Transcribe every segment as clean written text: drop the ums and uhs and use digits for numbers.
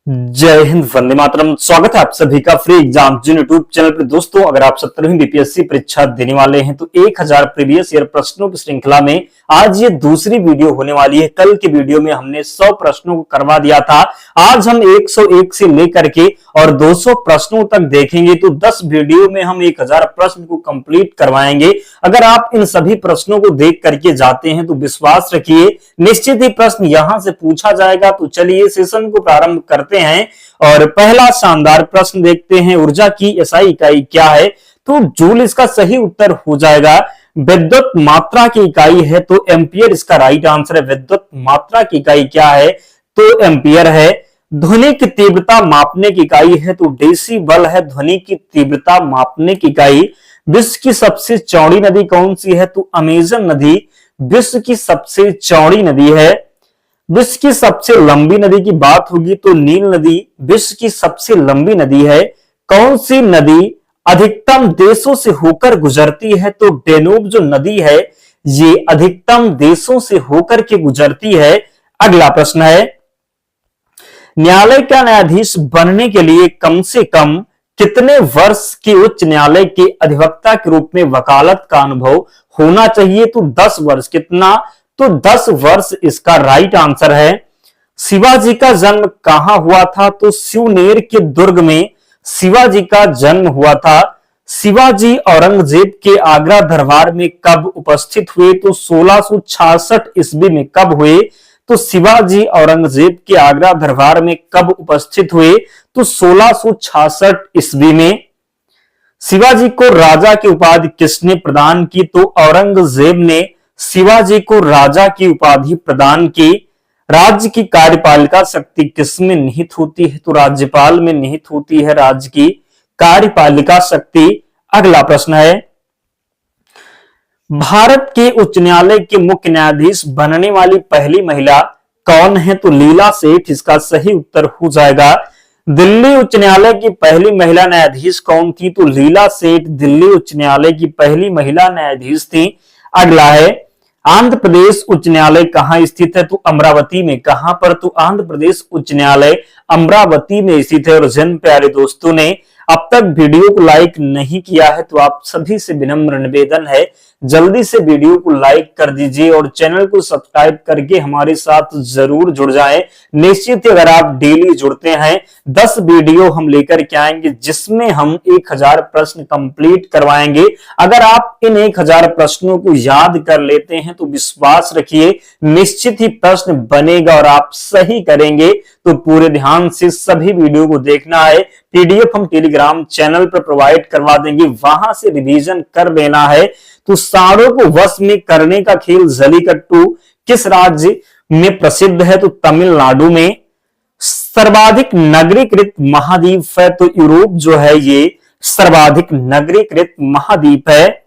जय हिंद, वंदे मातरम। स्वागत है आप सभी का फ्री एग्जाम जिन यूट्यूब चैनल पर। दोस्तों, अगर आप 17वीं बीपीएससी परीक्षा देने वाले हैं तो 1000 प्रीवियस ईयर प्रश्नों की श्रृंखला में आज ये दूसरी वीडियो होने वाली है। कल की वीडियो में हमने 100 प्रश्नों को करवा दिया था। आज हम 101 से लेकर के और 200 प्रश्नों तक देखेंगे, तो 10 वीडियो में हम 1000 प्रश्न को कंप्लीट करवाएंगे। अगर आप इन सभी प्रश्नों को देख करके जाते हैं तो विश्वास रखिए निश्चित ही प्रश्न यहां से पूछा जाएगा। तो चलिए सेशन को प्रारंभ करते हैं और पहला शानदार प्रश्न देखते हैं। ऊर्जा की एसआई इकाई क्या है? तो जूल इसका सही उत्तर हो जाएगा। विद्युत मात्रा की इकाई है तो एम्पियर इसका राइट आंसर है। विद्युत मात्रा की इकाई क्या है? तो एम्पियर है। ध्वनि की तीव्रता मापने की इकाई है तो डेसिबल है। ध्वनि की तीव्रता मापने की इकाई। विश्व की सबसे चौड़ी नदी कौन सी है? तो अमेजन नदी विश्व की सबसे चौड़ी नदी है। विश्व की सबसे लंबी नदी की बात होगी तो नील नदी विश्व की सबसे लंबी नदी है। कौन सी नदी अधिकतम देशों से होकर गुजरती है? तो डेन्यूब जो नदी है ये अधिकतम देशों से होकर के गुजरती है। अगला प्रश्न है, न्यायालय का न्यायाधीश बनने के लिए कम से कम कितने वर्ष के उच्च न्यायालय के अधिवक्ता के रूप में वकालत का अनुभव होना चाहिए? तो 10 वर्ष। कितना? तो 10 वर्ष इसका राइट आंसर है। शिवाजी का जन्म कहां हुआ था? तो शिवनेर के दुर्ग में शिवाजी का जन्म हुआ था। शिवाजी औरंगजेब के आगरा दरबार में कब उपस्थित हुए? तो 1666 ईस्वी में। कब हुए? तो शिवाजी औरंगजेब के आगरा दरबार में कब उपस्थित हुए? तो 1666 ईस्वी में। शिवाजी को राजा की उपाधि किसने प्रदान की? तो औरंगजेब ने शिवाजी को राजा की उपाधि प्रदान की। राज्य की कार्यपालिका शक्ति किसमें निहित होती है? तो राज्यपाल में निहित होती है राज्य की कार्यपालिका शक्ति। अगला प्रश्न है, भारत के उच्च न्यायालय के मुख्य न्यायाधीश बनने वाली पहली महिला कौन है? तो लीला सेठ इसका सही उत्तर हो जाएगा। दिल्ली उच्च न्यायालय की पहली महिला न्यायाधीश कौन थी? तो लीला सेठ दिल्ली उच्च न्यायालय की पहली महिला न्यायाधीश थी। अगला है, आंध्र प्रदेश उच्च न्यायालय कहां स्थित है? तो अमरावती में। कहां पर? तो आंध्र प्रदेश उच्च न्यायालय अमरावती में स्थित है। और जिन प्यारे दोस्तों ने अब तक वीडियो को लाइक नहीं किया है तो आप सभी से विनम्र निवेदन है जल्दी से वीडियो को लाइक कर दीजिए और चैनल को सब्सक्राइब करके हमारे साथ जरूर जुड़ जाएं। निश्चित ही अगर आप डेली जुड़ते हैं 10 वीडियो हम लेकर के आएंगे जिसमें हम 1000 प्रश्न कंप्लीट करवाएंगे। अगर आप इन 1000 प्रश्नों को याद कर लेते हैं तो विश्वास रखिए निश्चित ही प्रश्न बनेगा और आप सही करेंगे। तो पूरे ध्यान से सभी वीडियो को देखना है। पीडीएफ हम टेलीग्राम चैनल पर प्रोवाइड करवा देंगे, वहां से रिवीजन कर लेना है। तो सांडों को वश में करने का खेल जलीकट्टू किस राज्य में प्रसिद्ध है? तो तमिलनाडु में। सर्वाधिक नगरीकृत महाद्वीप है? तो यूरोप जो है ये सर्वाधिक नगरीकृत महाद्वीप है।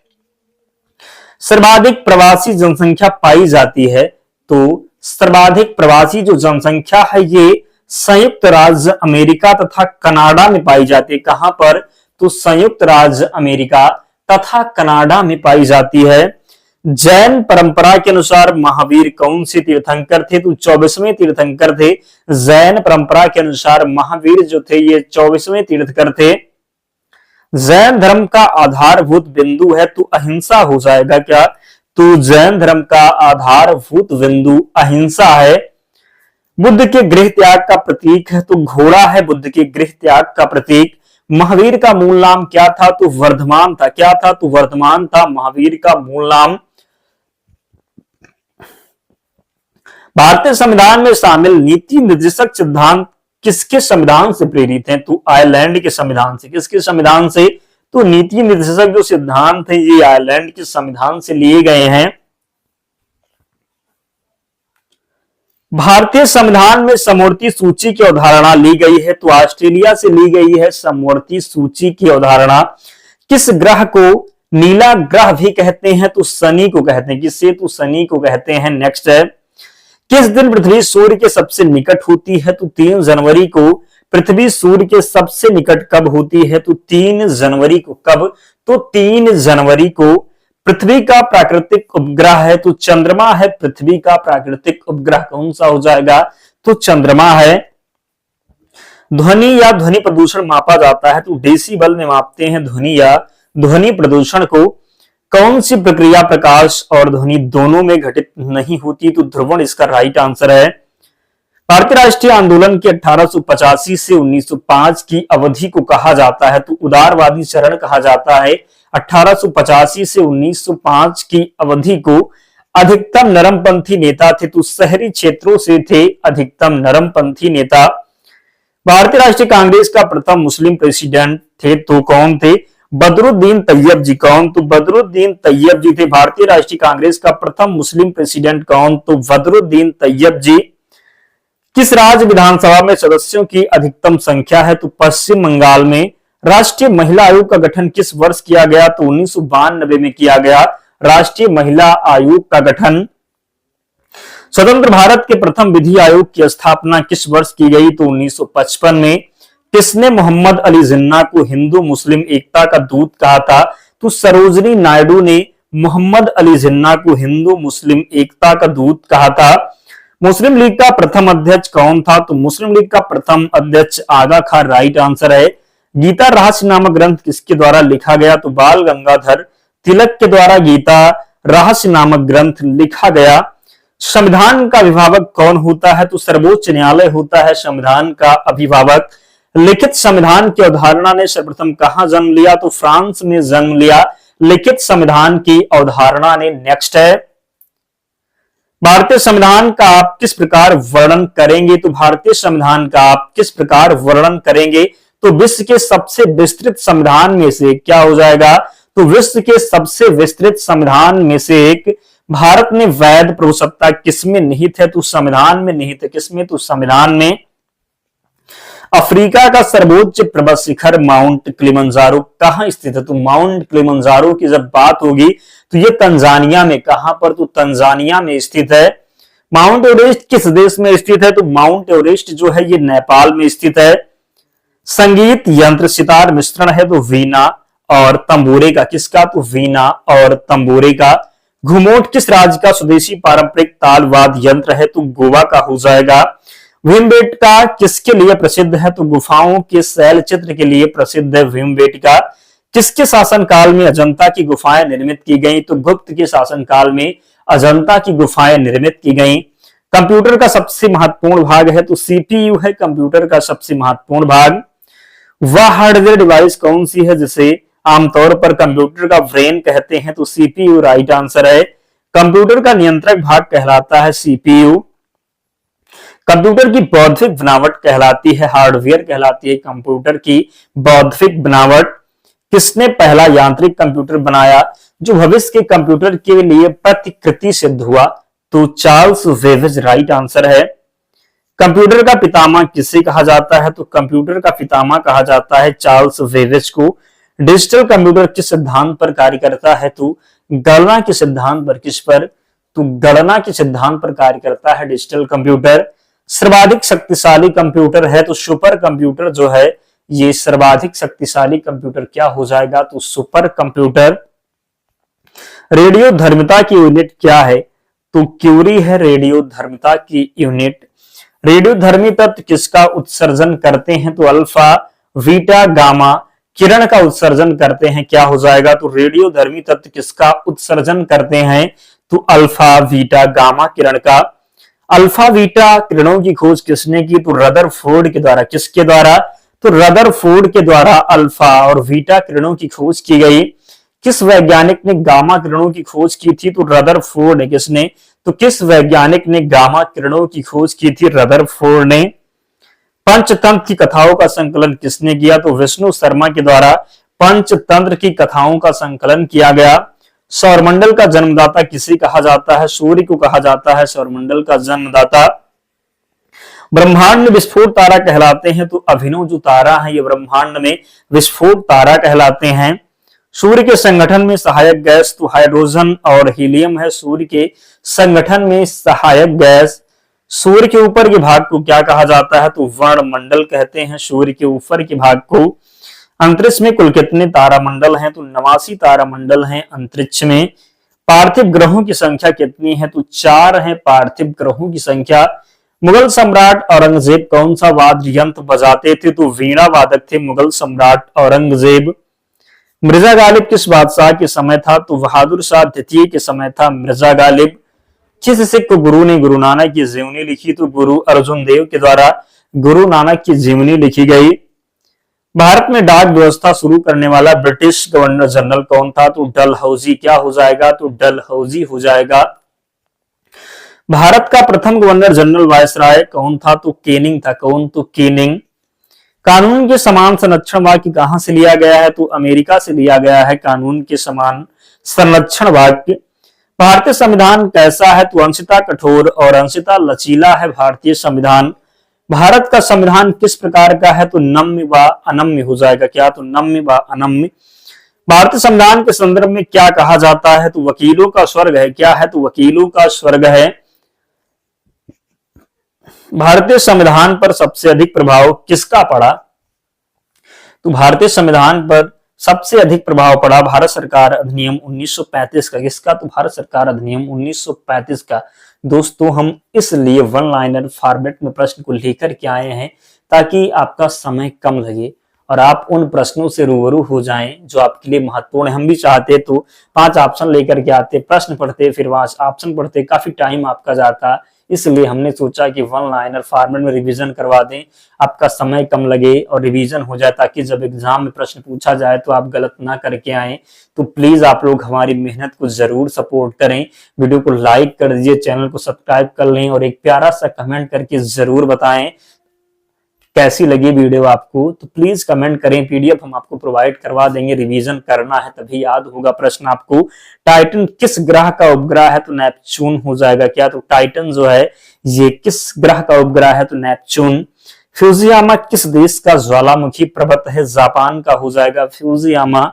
सर्वाधिक प्रवासी जनसंख्या पाई जाती है? तो सर्वाधिक प्रवासी जो जनसंख्या है ये संयुक्त राज्य अमेरिका तथा कनाडा में पाई जाती है। कहां पर? तो संयुक्त राज्य अमेरिका तथा कनाडा में पाई जाती है। जैन परंपरा के अनुसार महावीर कौन से तीर्थंकर थे? तो 24वें तीर्थंकर थे। जैन परंपरा के अनुसार महावीर जो थे ये 24वें तीर्थंकर थे। जैन धर्म का आधारभूत बिंदु है तो अहिंसा हो जाएगा क्या? तो जैन धर्म का आधारभूत बिंदु अहिंसा है। बुद्ध के गृह त्याग का प्रतीक है? तो घोड़ा है बुद्ध के गृह त्याग का प्रतीक। महावीर का मूल नाम क्या था? तो वर्धमान था। क्या था? तो वर्धमान था महावीर का मूल नाम। भारतीय संविधान में शामिल नीति निर्देशक सिद्धांत किसके संविधान से प्रेरित हैं? तो आयरलैंड के संविधान से। किसके संविधान से? तो नीति निर्देशक जो सिद्धांत है ये आयरलैंड के संविधान से लिए गए हैं। भारतीय संविधान में समवर्ती सूची की अवधारणा ली गई है? तो ऑस्ट्रेलिया से ली गई है समवर्ती सूची की अवधारणा। किस ग्रह को नीला ग्रह भी कहते हैं? तो शनि को कहते हैं। किससे? तो शनि को कहते हैं। नेक्स्ट है, किस दिन पृथ्वी सूर्य के सबसे निकट होती है? तो 3 जनवरी को। पृथ्वी सूर्य के सबसे निकट कब होती है? तो 3 जनवरी को। कब? तो 3 जनवरी को। पृथ्वी का प्राकृतिक उपग्रह है तो चंद्रमा है। पृथ्वी का प्राकृतिक उपग्रह कौन सा हो जाएगा? तो चंद्रमा है। ध्वनि या ध्वनि प्रदूषण मापा जाता है तो डेसिबल में मापते हैं ध्वनि या ध्वनि प्रदूषण को। कौन सी प्रक्रिया प्रकाश और ध्वनि दोनों में घटित नहीं होती, तो ध्रुवण इसका राइट आंसर है। भारतीय राष्ट्रीय आंदोलन के 1885 से 1905 की अवधि को कहा जाता है तो उदारवादी चरण कहा जाता है। 1885 से 1905 की अवधि को अधिकतम नरमपंथी नेता थे तो शहरी क्षेत्रों से थे अधिकतम नरमपंथी नेता। भारतीय राष्ट्रीय कांग्रेस का प्रथम मुस्लिम प्रेसिडेंट थे तो कौन थे, बदरुद्दीन तैयब जी। कौन, तो बदरुद्दीन तैयब जी थे भारतीय राष्ट्रीय कांग्रेस का प्रथम मुस्लिम प्रेसिडेंट। कौन, तो बदरुद्दीन तैयब जी। किस राज्य विधानसभा में सदस्यों की अधिकतम संख्या है, तो पश्चिम बंगाल में। राष्ट्रीय महिला आयोग का गठन किस वर्ष किया गया, तो 1992 में किया गया राष्ट्रीय महिला आयोग का गठन। स्वतंत्र भारत के प्रथम विधि आयोग की स्थापना किस वर्ष की गई, तो 1955 में। किसने मोहम्मद अली जिन्ना को हिंदू मुस्लिम एकता का दूत कहा था, तो सरोजनी नायडू ने मोहम्मद अली जिन्ना को हिंदू मुस्लिम एकता का दूत कहा था। मुस्लिम लीग का प्रथम अध्यक्ष कौन था, तो मुस्लिम लीग का प्रथम अध्यक्ष आगा खान राइट आंसर है। गीता रहस्य नामक ग्रंथ किसके द्वारा लिखा गया, तो बाल गंगाधर तिलक के द्वारा गीता रहस्य नामक ग्रंथ लिखा गया। संविधान का अभिभावक कौन होता है, तो सर्वोच्च न्यायालय होता है संविधान का अभिभावक। लिखित संविधान की अवधारणा ने सर्वप्रथम कहां जन्म लिया, तो फ्रांस में जन्म लिया लिखित संविधान की अवधारणा ने। नेक्स्ट है, भारतीय संविधान का आप किस प्रकार वर्णन करेंगे, तो भारतीय संविधान का आप किस प्रकार वर्णन करेंगे, तो विश्व के सबसे विस्तृत संविधान में से क्या हो जाएगा, तो विश्व के सबसे विस्तृत संविधान में से एक। भारत में वैध प्रभुसत्ता किसमें निहित है, तो संविधान में निहित है। किसमें, तो संविधान में। अफ्रीका का सर्वोच्च पर्वत शिखर माउंट किलिमंजारो कहां स्थित है, तो माउंट किलिमंजारो की जब बात होगी तो ये तंजानिया में। कहां पर, तो तंजानिया में स्थित है। माउंट एवरेस्ट किस देश में स्थित है, तो माउंट एवरेस्ट जो है ये नेपाल में स्थित है। संगीत यंत्र सितार मिश्रण है तो वीणा और तंबूरे का। किसका, तो वीणा और तंबूरे का। घुमोट किस राज्य का स्वदेशी पारंपरिक तालवाद यंत्र है, तो गोवा का हो जाएगा। भीमबेटका किसके लिए प्रसिद्ध है, तो गुफाओं के शैल चित्र के लिए प्रसिद्ध है भीमबेटका। किसके शासनकाल में अजंता की गुफाएं निर्मित की गई, तो गुप्त के शासनकाल में अजंता की गुफाएं निर्मित की गई। कंप्यूटर का सबसे महत्वपूर्ण भाग है, तो सीपीयू है कंप्यूटर का सबसे महत्वपूर्ण भाग। वह हार्डवेयर डिवाइस कौन सी है जिसे आमतौर पर कंप्यूटर का ब्रेन कहते हैं, तो सीपीयू राइट आंसर है। कंप्यूटर का नियंत्रक भाग कहलाता है सीपीयू। कंप्यूटर की बौद्धिक बनावट कहलाती है हार्डवेयर कहलाती है कंप्यूटर की बौद्धिक बनावट। किसने पहला यांत्रिक कंप्यूटर बनाया जो भविष्य के कंप्यूटर के लिए प्रतिकृति सिद्ध हुआ, तो चार्ल्स बेबेज राइट आंसर है। कंप्यूटर का पितामह किसे कहा जाता है, तो कंप्यूटर का पितामह कहा जाता है चार्ल्स बेबेज को। डिजिटल कंप्यूटर किस सिद्धांत पर कार्य करता है, तो गणना के सिद्धांत पर। किस पर, तो गणना के सिद्धांत पर कार्य करता है डिजिटल कंप्यूटर। सर्वाधिक शक्तिशाली कंप्यूटर है तो सुपर कंप्यूटर जो है ये सर्वाधिक शक्तिशाली कंप्यूटर क्या हो जाएगा, तो सुपर कंप्यूटर। रेडियो धर्मिता की यूनिट क्या है, तो क्यूरी है रेडियो धर्मिता की यूनिट। रेडियो धर्मी तत्व किसका उत्सर्जन करते हैं, तो अल्फा बीटा गामा किरण का उत्सर्जन करते हैं। क्या हो जाएगा, तो रेडियो धर्मी तत्व किसका उत्सर्जन करते हैं, तो अल्फा बीटा गामा किरण का। अल्फा बीटा किरणों की खोज किसने की, तो रदरफोर्ड के द्वारा। किसके द्वारा, तो रदरफोर्ड के द्वारा अल्फा और बीटा किरणों की खोज की गई। किस वैज्ञानिक ने गामा किरणों की खोज की थी, तो रदरफोर्ड ने। किसने, तो किस वैज्ञानिक ने गामा किरणों की खोज की थी, रदरफोर्ड ने। पंचतंत्र की कथाओं का संकलन किसने किया, तो विष्णु शर्मा के द्वारा पंचतंत्र की कथाओं का संकलन किया गया। सौरमंडल का जन्मदाता किसे कहा जाता है, सूर्य को कहा जाता है सौरमंडल का जन्मदाता। ब्रह्मांड में विस्फोट तारा कहलाते हैं, तो अभिनव जो तारा है ये ब्रह्मांड में विस्फोट तारा कहलाते हैं। सूर्य के संगठन में सहायक गैस, तो हाइड्रोजन और हीलियम है सूर्य के संगठन में सहायक गैस। सूर्य के ऊपर के भाग को क्या कहा जाता है, तो वर्णमंडल कहते हैं सूर्य के ऊपर के भाग को। अंतरिक्ष में कुल कितने तारामंडल हैं, तो 89 तारामंडल हैं अंतरिक्ष में। पार्थिव ग्रहों की संख्या कितनी है, तो 4 है पार्थिव ग्रहों की संख्या। मुगल सम्राट औरंगजेब कौन सा वाद्य यंत्र बजाते थे? तो वीणा वादक थे मुगल सम्राट औरंगजेब। मिर्जा गालिब किस बादशाह के समय था? तो बहादुर शाह द्वितीय के समय था मिर्जा गालिब। किस सिख गुरु ने गुरु नानक की जीवनी लिखी? तो गुरु अर्जुन देव के द्वारा गुरु नानक की जीवनी लिखी गई। भारत में डाक व्यवस्था शुरू करने वाला ब्रिटिश गवर्नर जनरल कौन था? तो डलहौजी। क्या हो जाएगा? तो डलहौजी हो जाएगा। भारत का प्रथम गवर्नर जनरल वायसराय कौन था? तो केनिंग था। कौन? तो केनिंग। कानून के समान संरक्षण वाक्य कहां से लिया गया है? तो अमेरिका से लिया गया है कानून के समान संरक्षण वाक्य। भारतीय संविधान कैसा है? तो अंशतः कठोर और अंशतः लचीला है भारतीय संविधान। भारत का संविधान किस प्रकार का है? तो नम्य व अनम्य हो जाएगा। क्या? तो नम्य व अनम्य। भारतीय संविधान के संदर्भ में क्या कहा जाता है? तो वकीलों का स्वर्ग है। क्या है? तो वकीलों का स्वर्ग है। भारतीय संविधान पर सबसे अधिक प्रभाव किसका पड़ा? तो भारतीय संविधान पर सबसे अधिक प्रभाव पड़ा भारत सरकार अधिनियम 1935 का। किसका? तो भारत सरकार अधिनियम 1935 का। दोस्तों हम इसलिए वन लाइनर फॉर्मेट में प्रश्न को लेकर के आए हैं ताकि आपका समय कम लगे और आप उन प्रश्नों से रूबरू हो जाएं जो आपके लिए महत्वपूर्ण है। हम भी चाहते तो 5 ऑप्शन लेकर के आते, प्रश्न पढ़ते, फिर वहां ऑप्शन पढ़ते, काफी टाइम आपका जाता। इसलिए हमने सोचा कि वन लाइनर फॉर्मेट में रिवीजन करवा दें, आपका समय कम लगे और रिवीजन हो जाए ताकि जब एग्जाम में प्रश्न पूछा जाए तो आप गलत ना करके आए। तो प्लीज आप लोग हमारी मेहनत को जरूर सपोर्ट करें, वीडियो को लाइक कर दीजिए, चैनल को सब्सक्राइब कर लें और एक प्यारा सा कमेंट करके जरूर बताएं कैसी लगी वीडियो आपको। तो प्लीज कमेंट करें, पीडीएफ हम आपको प्रोवाइड करवा देंगे। रिवीजन करना है तभी याद होगा प्रश्न आपको। टाइटन किस ग्रह का उपग्रह है? तो नेपच्यून हो जाएगा। क्या? तो टाइटन जो है ये किस ग्रह का उपग्रह है? तो नेपच्यून। फ्यूजियामा किस देश का ज्वालामुखी पर्वत है? जापान का हो जाएगा फ्यूजियामा।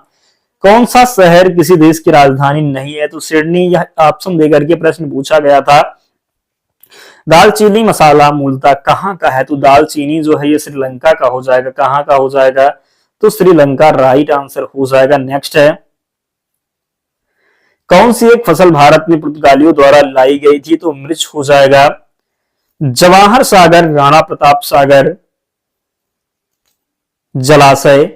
कौन सा शहर किसी देश की राजधानी नहीं है? तो सिडनी। यह ऑप्शन देकर के प्रश्न पूछा गया था। दालचीनी मसाला मूलतः कहाँ का है? तो दालचीनी जो है ये श्रीलंका का हो जाएगा। कहाँ का हो जाएगा? तो श्रीलंका राइट आंसर हो जाएगा। नेक्स्ट है, कौन सी एक फसल भारत में पुर्तगालियों द्वारा लाई गई थी? तो मिर्च हो जाएगा। जवाहर सागर, राणा प्रताप सागर जलाशय।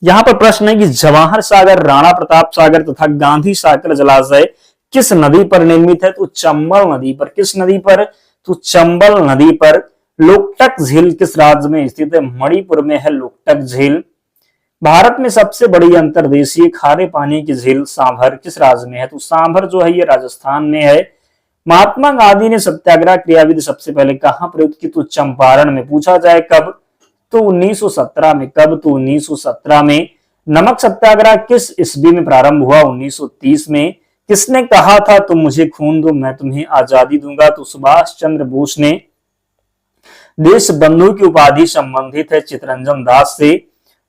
यहां पर प्रश्न है कि जवाहर सागर, राणा प्रताप सागर तथा गांधी सागर जलाशय किस नदी पर निर्मित है? तो चंबल नदी पर। किस नदी पर? तो चंबल नदी पर। लोकटक झील किस राज्य में स्थित है? मणिपुर में है लोकटक झील। भारत में सबसे बड़ी अंतर्देशीय खारे पानी की झील सांभर किस राज्य में है? तो सांभर जो है ये राजस्थान में है। महात्मा गांधी ने सत्याग्रह क्रियाविधि सबसे पहले कहां प्रयुक्त की? तो चंपारण में। पूछा जाए कब? तो 1917 में। कब? तो 1917 में। नमक सत्याग्रह किस ईस्वी में प्रारंभ हुआ? 1930 में। किसने कहा था तुम मुझे खून दो मैं तुम्हें आजादी दूंगा? तो सुभाष चंद्र बोस ने। देश बंधु की उपाधि संबंधित है चितरंजन दास से।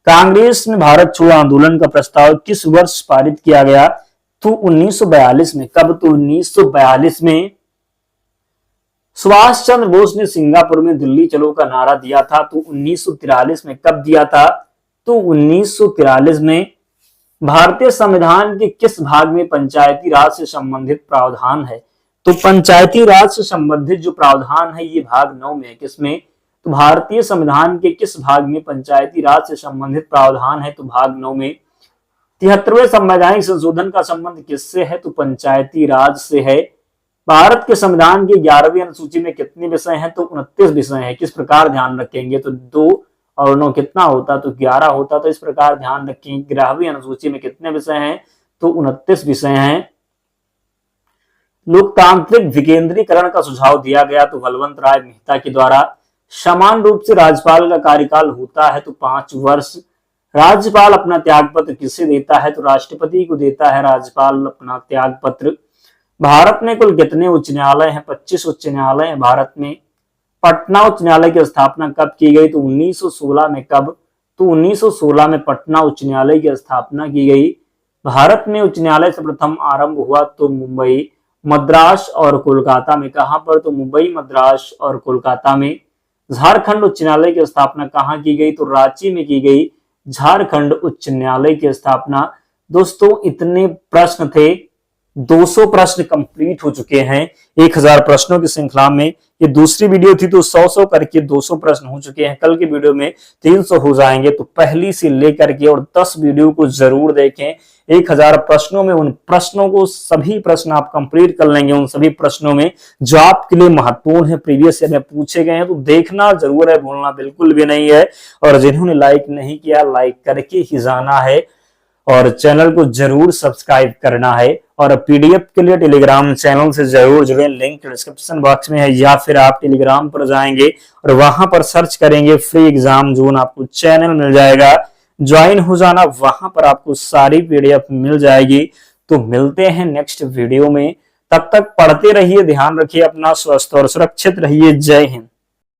कांग्रेस में भारत छोड़ो आंदोलन का प्रस्ताव किस वर्ष पारित किया गया? तो 1942 में। कब? तो 1942 में। सुभाष चंद्र बोस ने सिंगापुर में दिल्ली चलो का नारा दिया था तो 1943 में। कब दिया था? तो 1943 में। भारतीय संविधान के किस भाग में पंचायती राज से संबंधित प्रावधान है? तो पंचायती राज से संबंधित जो प्रावधान है ये भाग 9 में है। किसमें? तो भारतीय संविधान के किस भाग में पंचायती राज से संबंधित प्रावधान है? तो भाग 9 में। 73वें संवैधानिक संशोधन का संबंध किससे है? तो पंचायती राज से है। भारत के संविधान की 11वीं अनुसूची में कितने विषय हैं? तो 29 विषय हैं। किस प्रकार ध्यान रखेंगे? तो 2 और 9 कितना होता? तो 11 होता। तो इस प्रकार ध्यान रखें 11वीं अनुसूची में कितने विषय हैं? तो 29 विषय हैं। लोकतांत्रिक विकेंद्रीकरण का सुझाव दिया गया तो बलवंत राय मेहता के द्वारा। समान रूप से राज्यपाल का कार्यकाल होता है तो 5 वर्ष। राज्यपाल अपना त्याग पत्र किसे देता है? तो राष्ट्रपति को देता है राज्यपाल अपना त्याग पत्र। भारत में कुल कितने उच्च न्यायालय हैं? 25 उच्च न्यायालय हैं भारत में। पटना उच्च न्यायालय की स्थापना कब की गई? तो 1916 में। कब? तो 1916 में पटना उच्च न्यायालय की स्थापना की गई। भारत में उच्च न्यायालय से प्रथम आरंभ हुआ तो मुंबई, मद्रास और कोलकाता में। कहां पर? तो मुंबई, मद्रास और कोलकाता में। झारखंड उच्च न्यायालय की स्थापना कहां की गई? तो रांची में की गई झारखंड उच्च न्यायालय की स्थापना। दोस्तों इतने प्रश्न थे 200 प्रश्न कंप्लीट हो चुके हैं 1000 प्रश्नों की श्रृंखला में। ये दूसरी वीडियो थी तो 100 करके 200 प्रश्न हो चुके हैं। कल की वीडियो में 300 हो जाएंगे। तो पहली से लेकर के और 10 वीडियो को जरूर देखें। 1000 प्रश्नों में उन प्रश्नों को सभी प्रश्न आप कंप्लीट कर लेंगे। उन सभी प्रश्नों में जो आपके लिए महत्वपूर्ण है, प्रीवियस ईयर में पूछे गए हैं, तो देखना जरूर है, भूलना बिल्कुल भी नहीं है। और जिन्होंने लाइक नहीं किया, लाइक करके ही जाना है और चैनल को जरूर सब्सक्राइब करना है। और पीडीएफ के लिए टेलीग्राम चैनल से जरूर जुड़ें। लिंक डिस्क्रिप्शन बॉक्स में है, या फिर आप टेलीग्राम पर जाएंगे और वहां पर सर्च करेंगे फ्री एग्जाम जोन, आपको चैनल मिल जाएगा। ज्वाइन हो जाना, वहां पर आपको सारी पीडीएफ मिल जाएगी। तो मिलते हैं नेक्स्ट वीडियो में। तब तक पढ़ते रहिए, ध्यान रखिए अपना, स्वस्थ और सुरक्षित रहिए। जय हिंद।